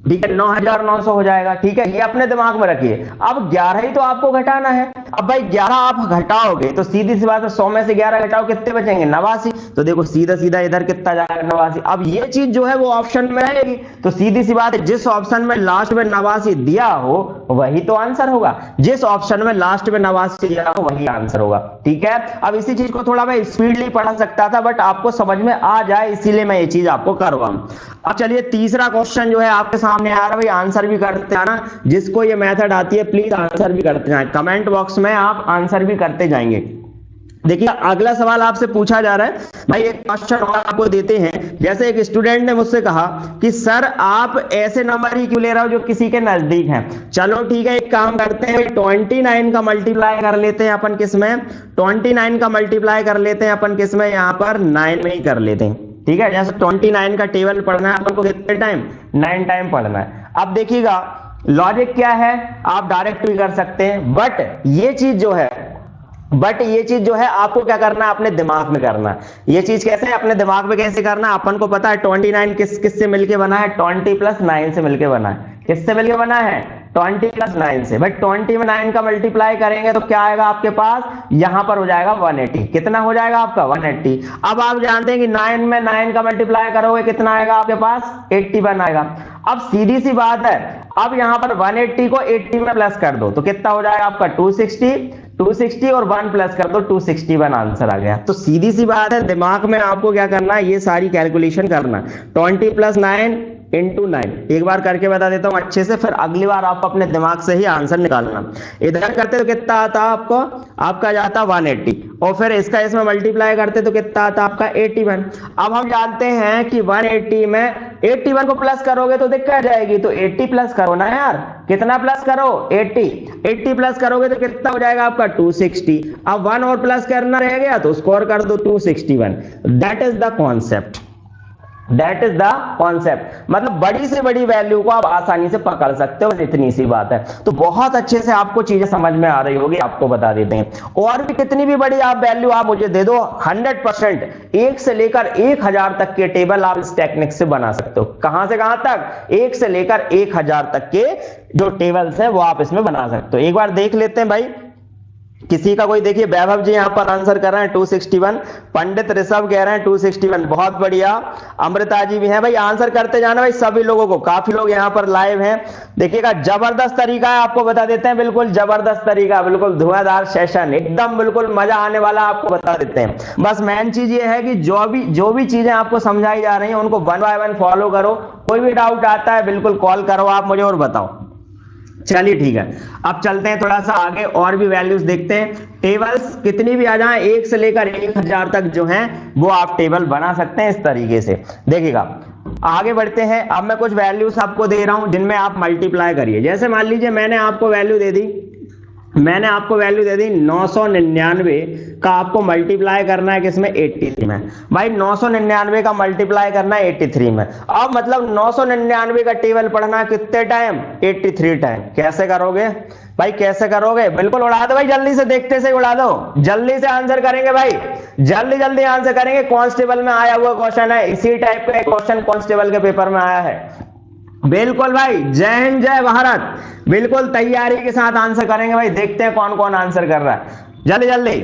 ठीक है, 9900 हो जाएगा, ठीक है। ये अपने दिमाग में रखिए। अब 11 ही तो आपको घटाना है। अब भाई 11 आप घटाओगे तो सीधी सी बात है, 100 में से 11 घटाओ कितने बचेंगे, 89। तो देखो सीधा सीधा इधर कितना जाएगा, 89। अब ये चीज जो है वो ऑप्शन में रहेगी, तो सीधी सी बात है, जिस ऑप्शन में लास्ट में 89 दिया हो वही तो आंसर होगा। जिस ऑप्शन में लास्ट में 89 दिया हो वही आंसर होगा, ठीक है। अब इसी चीज को थोड़ा मैं स्पीडली पढ़ा सकता था, बट आपको समझ में आ जाए इसीलिए मैं ये चीज आपको करवाऊं। अब चलिए तीसरा क्वेश्चन जो है आपके सामने आ रहा है, भाई आंसर भी करते जाना। जिसको ये मेथड आती है प्लीज आंसर भी करते जाएं, कमेंट बॉक्स में आप आंसर भी करते जाएंगे। देखिए अगला सवाल आपसे पूछा जा रहा है, भाई एक क्वेश्चन और आपको देते हैं। जैसे एक स्टूडेंट ने मुझसे कहा कि सर आप ऐसे नंबर ही क्यों ले रहे हो जो किसी के नजदीक हैं। चलो ठीक है, एक काम करते हैं, 29 का मल्टीप्लाई कर लेते हैं अपन किसमें, 29 का मल्टीप्लाई कर लेते हैं अपन किसमें, यहां पर 9 में ही कर लेते हैं, ठीक है। जैसे 29 का टेबल पढ़ना है अपन को कितने टाइम, 9 टाइम पढ़ना है। अब देखिएगा लॉजिक क्या है, आप डायरेक्ट भी कर सकते हैं, बट ये चीज जो है आपको क्या करना है, अपने दिमाग में करना है। ये चीज कैसे है, अपने दिमाग में कैसे करना है, अपन को पता है 29 किससे मिलके बना है, 20 + 9 से मिलके बना है। किससे मिलके बना है, 20 प्लस 9 से। भाई 20 में 9 का मल्टीप्लाई करेंगे तो क्या आएगा आपके पास, यहां पर हो जाएगा 180। कितना हो जाएगा आपका 180। अब आप जानते हैं कि 9 में 9 का मल्टीप्लाई करोगे कितना आएगा आपके पास, 81 आएगा। अब सीधी सी बात है, अब यहां पर 180 को 80 में प्लस कर दो तो कितना हो जाएगा आपका 260 और 1 प्लस कर दो 261 आंसर आ गया। तो सीधी सी बात है, दिमाग में आपको क्या करना है, ये सारी कैलकुलेशन करना। 20 प्लस 9 इंटू 9 एक बार करके बता देता हूं अच्छे से, फिर अगली बार आपको अपने दिमाग से ही आंसर निकालना। इधर करते तो कितना आता आपको, आपका जाता 180 और फिर इसका इसमें मल्टीप्लाई करते तो कितना आता आपका 81। अब हम जानते हैं कि 180 में 81 को प्लस करोगे तो दिक्कत जाएगी, तो 80 प्लस करो ना यार। कितना प्लस करो, 80 प्लस करोगे तो कितना हो जाएगा आपका 260। अब 1 और प्लस करना रह गया तो स्कोर कर दो 261। That is the concept, that is the concept. मतलब बड़ी से बड़ी वैल्यू को आप आसानी से पकड़ सकते हो, इतनी सी बात है। तो बहुत अच्छे से आपको चीजें समझ में आ रही होगी, आपको बता देते हैं। और भी कितनी भी बड़ी आप वैल्यू आप मुझे दे दो, 100% 1 से लेकर 1000 तक के टेबल आप इस टेक्निक से बना सकते हो। कहां से कहां तक, 1 से लेकर 1000 तक के जो टेबल्स हैं वो आप इसमें बना सकते हो। एक बार देख लेते हैं भाई, किसी का कोई देखिए, वैभव जी यहां पर आंसर कर रहे हैं 261, पंडित ऋषभ कह रहे हैं 261, बहुत बढ़िया। अमृता जी भी हैं, भाई आंसर करते जाना भाई सभी लोगों को, काफी लोग यहां पर लाइव हैं। देखिएगा जबरदस्त तरीका है, आपको बता देते हैं, बिल्कुल जबरदस्त तरीका, बिल्कुल धुआंधार सेशन, एकदम बिल्कुल मजा आने वाला, आपको बता देते हैं। बस मेन चीज ये है कि जो भी चीजें आपको समझाई जा रही हैं उनको 1 बाय 1 फॉलो करो। कोई भी डाउट आता है बिल्कुल कॉल करो आप मुझे और बताओ। चलिए ठीक है, अब चलते हैं थोड़ा सा आगे और भी वैल्यूज देखते हैं। टेबल्स कितनी भी आ जाए 1 से लेकर 1000 तक जो हैं वो आप टेबल बना सकते हैं इस तरीके से। देखिएगा आगे बढ़ते हैं। अब मैं कुछ वैल्यूज आपको दे रहा हूं जिनमें आप मल्टीप्लाई करिए। जैसे मान लीजिए मैंने आपको वैल्यू दे दी 999 का आपको मल्टीप्लाई करना है किसमें, 83 में। भाई 999 का मल्टीप्लाई करना है 83 में। अब मतलब 999 का टेबल पढ़ना कितने टाइम, 83 टाइम। कैसे करोगे भाई, कैसे करोगे, बिल्कुल उड़ा दो भाई, जल्दी से, देखते से उड़ा दो, जल्दी से आंसर करेंगे भाई, जल्दी आंसर करेंगे। कांस्टेबल में आया हुआ क्वेश्चन है, इसी टाइप का क्वेश्चन कांस्टेबल के पेपर में आया है। बिल्कुल भाई, जय हिंद जय भारत, बिल्कुल तैयारी के साथ आंसर करेंगे भाई। देखते हैं कौन कौन आंसर कर रहा है, जल्दी।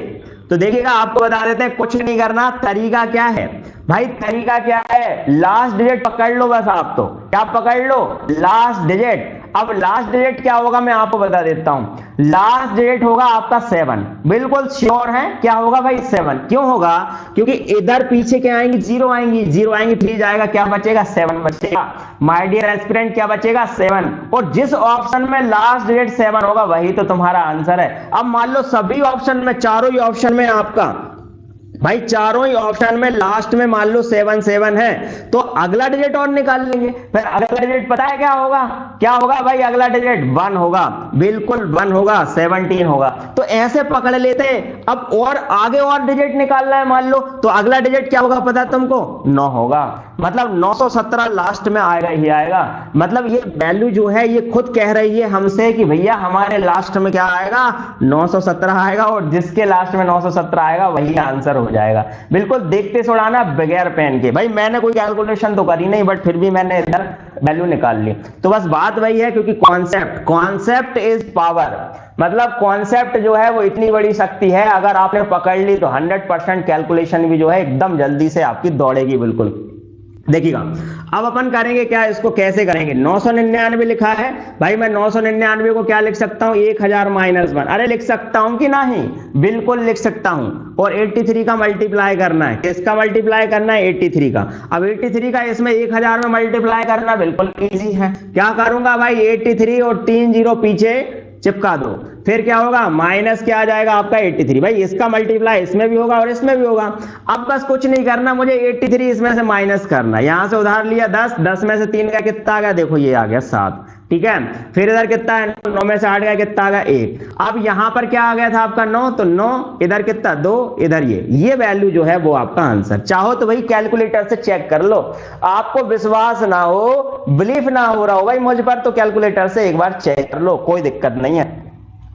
तो देखिएगा आपको बता देते हैं, कुछ नहीं करना। तरीका क्या है भाई, तरीका क्या है, लास्ट डिजिट पकड़ लो बस। आप तो क्या पकड़ लो, लास्ट डिजिट। अब लास्ट डिजिट क्या होगा मैं आपको बता देता हूं, लास्ट डिजिट होगा आपका 7। बिल्कुल श्योर है, क्या होगा भाई 7। क्यों होगा, क्योंकि इधर पीछे क्या आएंगी, 0 आएंगी, 3 जाएगा, क्या बचेगा 7 बचेगा। माय डियर एस्पिरेंट क्या बचेगा 7, और जिस ऑप्शन में लास्ट डिजिट 7 होगा वही तो तुम्हारा आंसर है। अब मान लो सभी ऑप्शन में, चारों ही ऑप्शन में आपका भाई, चारों ही ऑप्शन में लास्ट में मान लो 7 है, तो अगला डिजिट और निकाल लेंगे। फिर अगला डिजिट पता है क्या होगा, क्या होगा भाई, अगला डिजिट 1 होगा, बिल्कुल 1 होगा, 17 होगा। तो ऐसे पकड़ लेते हैं। अब और आगे और डिजिट निकालना है मान लो, तो अगला डिजिट क्या होगा पता है तुमको, 9 होगा। मतलब 917 लास्ट में आएगा ही आएगा। मतलब ये वैल्यू जो है ये खुद कह रही है हमसे कि भैया हमारे लास्ट में क्या आएगा, 917 आएगा, और जिसके लास्ट में 917 आएगा वही आंसर हो जाएगा। बिल्कुल देखते सुड़ाना बगैर पेन के। भाई मैंने कोई कैलकुलेशन तो करी नहीं, बट फिर भी मैंने इधर वैल्यू निकाल ली। तो बस बात वही है, क्योंकि कॉन्सेप्ट इज पावर। मतलब कॉन्सेप्ट जो है वो इतनी बड़ी शक्ति है, अगर आपने पकड़ ली तो 100% कैलकुलेशन भी जो है एकदम जल्दी से आपकी दौड़ेगी। बिल्कुल देखिएगा अब अपन करेंगे क्या, इसको कैसे करेंगे। 999 लिखा है भाई, मैं 999 को क्या लिख सकता हूं, 1000 माइनस 1। अरे लिख सकता हूं कि नहीं, बिल्कुल लिख सकता हूं। और 83 का मल्टीप्लाई करना है, किसका मल्टीप्लाई करना है, 83 का। अब 83 का इसमें 1000 में मल्टीप्लाई करना बिल्कुल इजी है। क्या करूंगा भाई, 83 और 3 0 पीछे चिपका दो, फिर क्या होगा, माइनस क्या आ जाएगा आपका 83। भाई इसका मल्टीप्लाई इसमें भी होगा और इसमें भी होगा। अब बस कुछ नहीं करना, मुझे 83 इसमें से माइनस करना। यहां से उधार लिया 10 में से 3 का कितना आ गया, देखो ये आ गया 7, ठीक है। फिर इधर कितना है, 9 में से 8 का कितना आ गया 1। अब यहां पर क्या आ गया था आपका 9, तो 9 इधर कितना 2, इधर ये वैल्यू जो है वो आपका आंसर। चाहो तो भाई कैलकुलेटर से चेक कर लो, आपको विश्वास ना हो, बिलीफ ना हो रहा हो भाई मुझ पर, तो कैलकुलेटर से एक बार चेक कर लो, कोई दिक्कत नहीं है।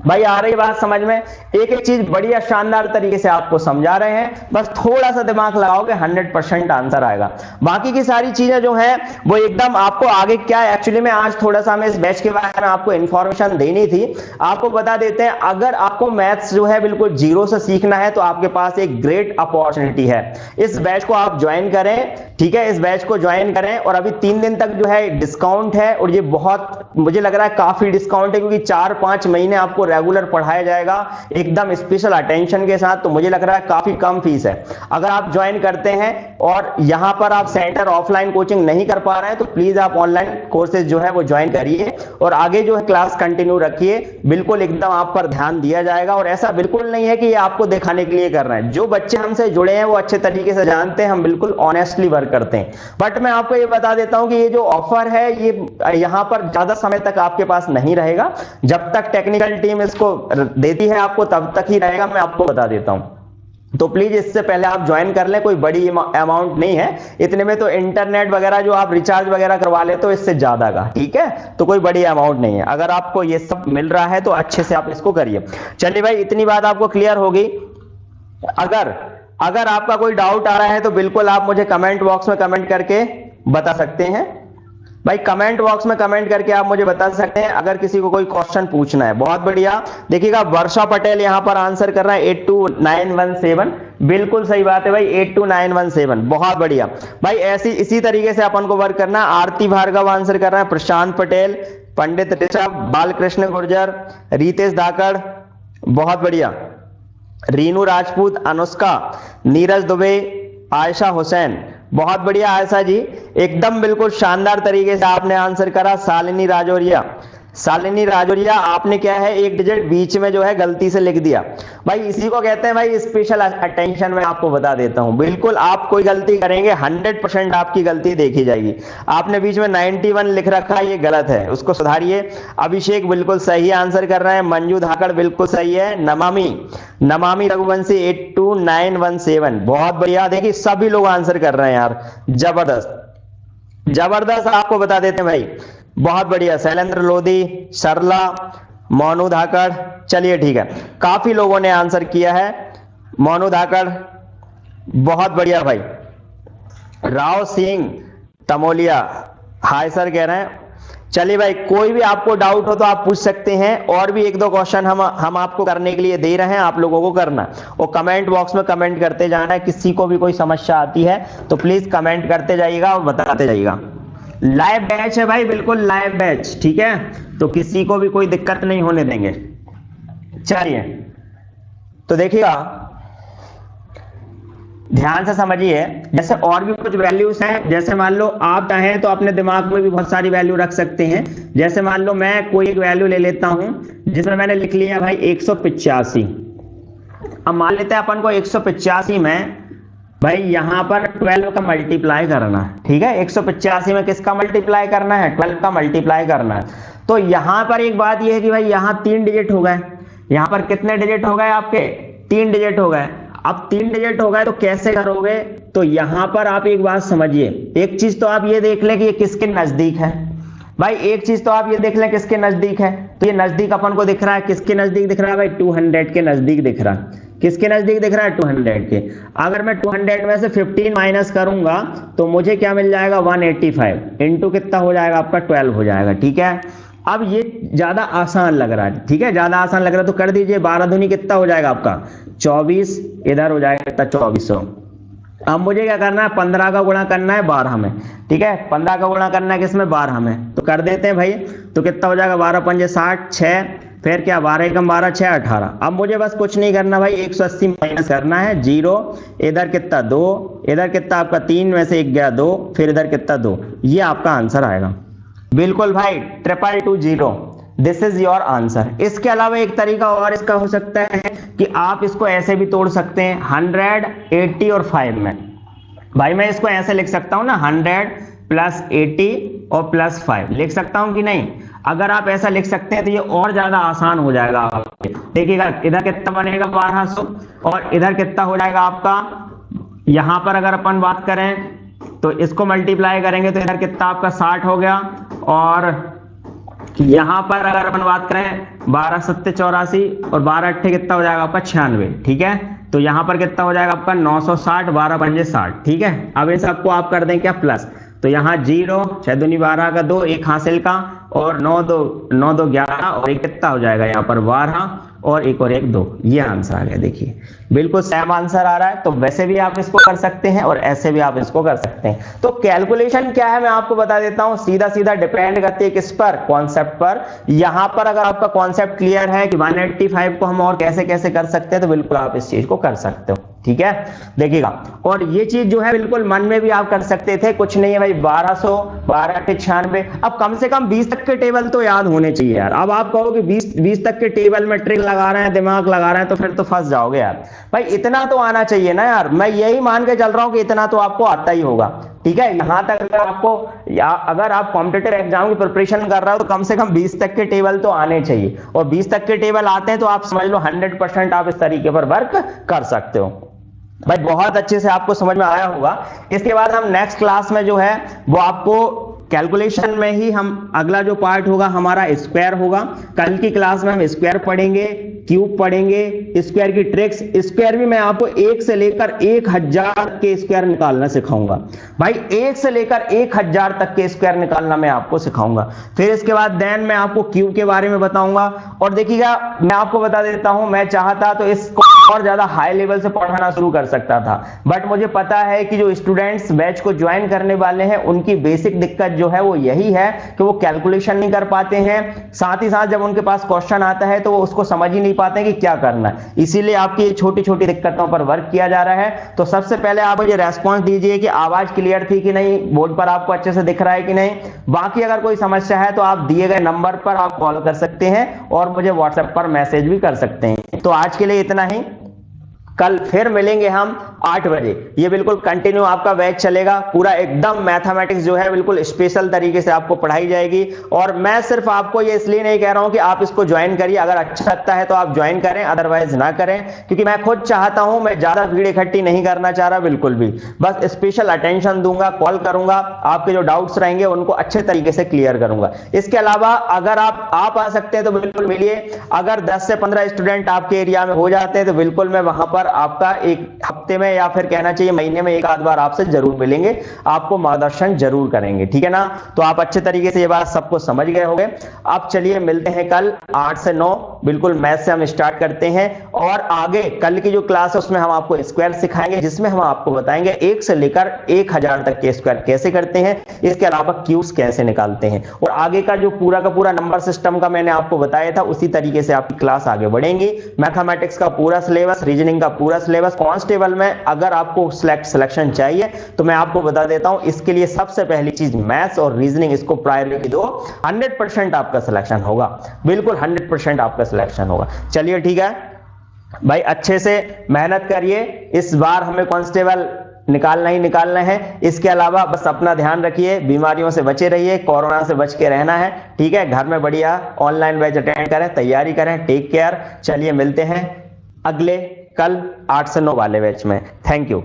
भाई आ रही बात समझ में? एक एक चीज बढ़िया शानदार तरीके से आपको समझा रहे हैं, बस थोड़ा सा दिमाग लगाओगे 100% आंसर आएगा। बाकी की सारी चीजें जो है वो एकदम आपको आगे क्या है, एक्चुअली में आज थोड़ा सा हमें इस बैच के बारे में आपको इंफॉर्मेशन देनी थी। आपको बता देते हैं, अगर आपको मैथ्स जो है बिल्कुल जीरो से सीखना है तो आपके पास एक ग्रेट अपॉर्चुनिटी है। इस बैच को आप ज्वाइन करें, ठीक है, इस बैच को ज्वाइन करें और अभी 3 दिन तक जो है डिस्काउंट है, और ये बहुत मुझे लग रहा है काफी डिस्काउंट है, क्योंकि 4-5 महीने आपको रेगुलर पढ़ाया जाएगा एकदम स्पेशल अटेंशन के साथ। तो मुझे लग रहा है काफी कम फीस है। अगर आप ज्वाइन करते हैं और यहां पर आप सेंटर ऑफलाइन कोचिंग नहीं कर पा रहे हैं तो प्लीज आप ऑनलाइन कोर्सेज जो है वो ज्वाइन करिए और आगे जो है क्लास कंटिन्यू रखिए। बिल्कुल एकदम आप पर ध्यान दिया जाएगा, और ऐसा बिल्कुल नहीं है कि ये आपको दिखाने के लिए कर रहे हैं। जो बच्चे हमसे जुड़े हैं वो अच्छे तरीके से जानते हैं हम बिल्कुल ऑनेस्टली वर्क करते हैं। बट मैं आपको ये बता देता हूं कि ये जो ऑफर है ये यहां पर ज्यादा समय तक आपके पास नहीं रहेगा। जब तक टेक्निकल टीम इसको देती है आपको तब तक ही रहेगा, मैं आपको बता देता हूं। तो प्लीज इससे पहले आप ज्वाइन कर लें, कोई बड़ी अमाउंट नहीं है, इतने में तो इंटरनेट वगैरह जो आप रिचार्ज वगैरह करवा लेते हो इससे ज्यादा का, ठीक है, तो कोई बड़ी अमाउंट नहीं है। अगर आपको ये सब मिल रहा है तो अच्छे से आप इसको करिए। चलिए भाई, इतनी बात आपको क्लियर होगी। अगर आपका कोई डाउट आ रहा है तो बिल्कुल आप मुझे कमेंट बॉक्स में कमेंट करके बता सकते हैं। भाई कमेंट बॉक्स में कमेंट करके आप मुझे बता सकते हैं अगर किसी को कोई क्वेश्चन पूछना है। बहुत बढ़िया, देखिएगा वर्षा पटेल यहां पर आंसर कर रहा है 82917। बिल्कुल सही बात है भाई, 82917, बहुत बढ़िया भाई। ऐसी इसी तरीके से अपन को वर्क करना। आरती भार्गव आंसर कर रहा है, प्रशांत पटेल, पंडित ऋषभ, बालकृष्ण गुर्जर, रितेश धाकड़, बहुत बढ़िया, रीनू राजपूत, अनुष्का, नीरज दुबे, आयशा हुसैन, बहुत बढ़िया आयशा जी, एकदम बिल्कुल शानदार तरीके से आपने आंसर करा। शालिनी राजौरिया आपने क्या है, एक डिजिट बीच में जो है गलती से लिख दिया। भाई इसी को कहते हैं भाई स्पेशल अटेंशन। मैं आपको बता देता हूं, बिल्कुल आप कोई गलती करेंगे 100% आपकी गलती देखी जाएगी। आपने बीच में 91 लिख रखा है, ये गलत है, उसको सुधारिए। अभिषेक बिल्कुल सही आंसर कर रहे हैं, मंजू धाकड़ बिल्कुल सही है, नमामि रघुवंशी 82917, बहुत बढ़िया। देखिए सभी लोग आंसर कर रहे हैं यार, जबरदस्त आपको बता देते हैं भाई, बहुत बढ़िया। शैलेंद्र लोधी, सरला, मोनू धाकड़, चलिए ठीक है, काफी लोगों ने आंसर किया है। मोनू धाकड़ बहुत बढ़िया भाई। राव सिंह तमोलिया हाय सर कह रहे हैं। चलिए भाई, कोई भी आपको डाउट हो तो आप पूछ सकते हैं, और भी 1-2 क्वेश्चन हम आपको करने के लिए दे रहे हैं, आप लोगों को करना और कमेंट बॉक्स में कमेंट करते जाना है। किसी को भी कोई समस्या आती है तो प्लीज कमेंट करते जाइएगा और बताते जाइएगा। लाइव बैच है भाई, बिल्कुल लाइव बैच, ठीक है, तो किसी को भी कोई दिक्कत नहीं होने देंगे। चलिए तो देखिएगा, ध्यान से समझिए। जैसे और भी कुछ वैल्यूज हैं, जैसे मान लो आप चाहें तो अपने दिमाग में भी बहुत सारी वैल्यू रख सकते हैं। जैसे मान लो मैं कोई एक वैल्यू ले लेता हूं जिसमें मैंने लिख लिया भाई 185। अब मान लेते हैं अपन को 185 में भाई यहां पर 12 का मल्टीप्लाई करना है, ठीक है। 185 में किसका मल्टीप्लाई करना है, 12 का मल्टीप्लाई करना है। तो यहां पर एक बात यह है कि भाई यहां 3 डिजिट हो गए, यहां पर कितने डिजिट हो गए आपके, 3 डिजिट हो गए। अब 3 डिजिट हो गए तो कैसे करोगे, तो यहां पर आप एक बात समझिए, एक चीज तो आप ये देख लें कि ये किसके नजदीक है। भाई एक चीज तो आप ये देख लें किसके नजदीक है, तो ये नजदीक अपन को दिख रहा है, किसके नजदीक दिख रहा है भाई, 200 के नजदीक दिख रहा है। किसके नजदीक दिख रहा है, 200 के। अगर मैं 200 में से 15 माइनस करूंगा तो मुझे क्या मिल जाएगा, 185 इंटू कितना हो जाएगा आपका, 12 हो जाएगा, ठीक है। अब ये ज्यादा आसान लग रहा है, ठीक है, ज्यादा आसान लग रहा है तो कर दीजिए। 12 दूनी कितना हो जाएगा आपका 24, इधर हो जाएगा कितना 2400। अब मुझे क्या करना है, 15 का गुणा करना है 12 में, ठीक है, 15 का गुणा करना है किसमें, 12 में, तो कर देते हैं भाई। तो कितना हो जाएगा, 12 पंजे 60, 6, फिर क्या 12 एकम 12, 6 18। अब मुझे बस कुछ नहीं करना भाई, 180 माइनस करना है, 0, इधर कितना 2, इधर कितना आपका 3 में से 1 गया 2, फिर इधर कितना 2, ये आपका आंसर आएगा। बिल्कुल भाई 22220, दिस इज योर आंसर। इसके अलावा एक तरीका और इसका हो सकता है कि आप इसको ऐसे भी तोड़ सकते हैं 100, 80 और 5 में। भाई मैं इसको ऐसे लिख सकता हूं ना, 100 प्लस 80 और प्लस 5 लिख सकता हूं कि नहीं। अगर आप ऐसा लिख सकते हैं तो ये और ज्यादा आसान हो जाएगा आपके। देखिएगा इधर कितना बनेगा 1200 और इधर कितना हो जाएगा आपका, यहां पर अगर अपन बात करें तो इसको मल्टीप्लाई करेंगे तो इधर कितना आपका 60 हो गया और यहां पर अगर अपन बात करें 12 सत्ते 84 और 12 अट्ठे कितना हो जाएगा आपका 96, ठीक है। तो यहां पर कितना हो जाएगा आपका 960, 12 पंजे 60, ठीक है। अब इन सबको आप कर दें क्या प्लस, तो यहाँ 0, 6 दूनी 12 का 2, एक हासिल का, और 9 2 11, और एक कितना हो जाएगा यहाँ पर 12, और एक और एक 2, ये आंसर आ गया। देखिए बिल्कुल सेम आंसर आ रहा है। तो वैसे भी आप इसको कर सकते हैं और ऐसे भी आप इसको कर सकते हैं। तो कैलकुलेशन क्या है मैं आपको बता देता हूं, सीधा सीधा डिपेंड करती है किस पर, कॉन्सेप्ट पर। यहां पर अगर आपका कॉन्सेप्ट क्लियर है कि 185 को हम और कैसे कैसे कर सकते हैं, तो बिल्कुल आप इस चीज को कर सकते हो, ठीक है। देखिएगा, और ये चीज जो है बिल्कुल मन में भी आप कर सकते थे, कुछ नहीं है भाई, 1200, 12 के 96। अब कम से कम 20 तक के टेबल तो याद होने चाहिए यार। अब आप कहो कि 20 तक के टेबल में ट्रिक लगा रहे हैं, दिमाग लगा रहे हैं, तो फिर तो फंस जाओगे यार। भाई इतना तो आना चाहिए ना यार, मैं यही मान के चल रहा हूं कि इतना तो आपको आता ही होगा, ठीक है। यहां तक अगर आपको अगर आप कॉम्पिटिटिव एग्जाम की प्रिपरेशन कर रहे हो तो कम से कम 20 तक के टेबल तो आने चाहिए, और 20 तक के टेबल आते हैं तो आप समझ लो 100% आप इस तरीके पर वर्क कर सकते हो। भाई बहुत अच्छे से आपको समझ में आया होगा। इसके बाद हम नेक्स्ट क्लास में जो है वो आपको कैलकुलेशन में ही हम अगला जो पार्ट होगा हमारा स्क्वायर होगा। कल की क्लास में हम स्क्वायर पढ़ेंगे, क्यूब पढ़ेंगे, स्क्वायर की ट्रिक्स। स्क्वायर भी मैं आपको 1 से लेकर 1000 के स्क्वायर निकालना सिखाऊंगा। भाई 1 से लेकर 1000 तक के स्क्वायर निकालना मैं आपको सिखाऊंगा। फिर इसके बाद देन मैं आपको क्यूब के बारे में बताऊंगा। और देखिएगा मैं आपको बता देता हूं, मैं चाहता तो इसको और ज्यादा हाई लेवल से पढ़ाना शुरू कर सकता था, बट मुझे पता है कि जो स्टूडेंट्स बैच को ज्वाइन करने वाले हैं उनकी बेसिक दिक्कत जो है वो यही है कि वो कैलकुलेशन नहीं कर पाते हैं। साथ ही साथ जब उनके पास क्वेश्चन आता है तो वो उसको समझ ही नहीं पाते हैं कि क्या करना है। इसीलिए आपकी ये छोटी छोटी दिक्कतों पर वर्क किया जा रहा है। तो सबसे पहले आप मुझे रेस्पॉन्स दीजिए कि आवाज क्लियर थी कि नहीं, बोर्ड पर आपको अच्छे से दिख रहा है कि नहीं। बाकी अगर कोई समस्या है तो आप दिए गए नंबर पर आप कॉल कर सकते हैं और मुझे व्हाट्सएप पर मैसेज भी कर सकते हैं। तो आज के लिए इतना ही, कल फिर मिलेंगे हम 8 बजे। ये बिल्कुल कंटिन्यू आपका बैच चलेगा, पूरा एकदम मैथमेटिक्स जो है बिल्कुल स्पेशल तरीके से आपको पढ़ाई जाएगी। और मैं सिर्फ आपको ये इसलिए नहीं कह रहा हूं कि आप इसको ज्वाइन करिए, अगर अच्छा लगता है तो आप ज्वाइन करें, अदरवाइज ना करें, क्योंकि मैं खुद चाहता हूं, मैं ज्यादा भीड़ इकट्ठी नहीं करना चाह रहा बिल्कुल भी। बस स्पेशल अटेंशन दूंगा, कॉल करूंगा, आपके जो डाउट्स रहेंगे उनको अच्छे तरीके से क्लियर करूंगा। इसके अलावा अगर आप आ सकते हैं तो बिल्कुल मिलिए। अगर 10 से 15 स्टूडेंट आपके एरिया में हो जाते हैं तो बिल्कुल मैं वहां पर आपका एक हफ्ते में या फिर कहना चाहिए महीने में एक आध बार आपसे जरूर मिलेंगे, आपको मार्गदर्शन जरूर करेंगे, ठीक है ना। तो आप अच्छे तरीके से ये बात सबको समझ गए होंगे। अब चलिए मिलते हैं कल 8 से 9, बिल्कुल मैथ से हम स्टार्ट करते हैं। और आगे कल की जो क्लास है उसमें हम आपको स्क्वायर सिखाएंगे, जिसमें हम आपको बताएंगे 1 से लेकर 1000 तक के स्क्वायर कैसे करते हैं, इसके अलावा क्यूब्स कैसे निकालते हैं। और आगे का जो पूरा का पूरा नंबर सिस्टम का मैंने आपको बताया था उसी तरीके से आपकी क्लास आगे बढ़ेंगी। मैथमेटिक्स का पूरा सिलेबस, रीजनिंग का पूरा सिलेबस, कांस्टेबल में अगर आपको सिलेक्शन चाहिए तो मैं आपको बता देता हूं, इसके लिए सबसे पहली चीज मैथ्स और रीजनिंग, इसको प्रायोरिटी दो। 100% आपका सिलेक्शन होगा, बिल्कुल 100% आपका सिलेक्शन होगा। चलिए ठीक है भाई, अच्छे से मेहनत करिए। इस बार हमें कांस्टेबल निकालना ही निकालना है। इसके अलावा बस अपना ध्यान रखिए, बीमारियों से बचे रहिए, कोरोना से बच के रहना है, ठीक है। घर में बढ़िया ऑनलाइन बैच अटेंड करें, तैयारी करें, टेक केयर। चलिए मिलते हैं अगले कल 8 से 9 वाले बैच में। Thank you.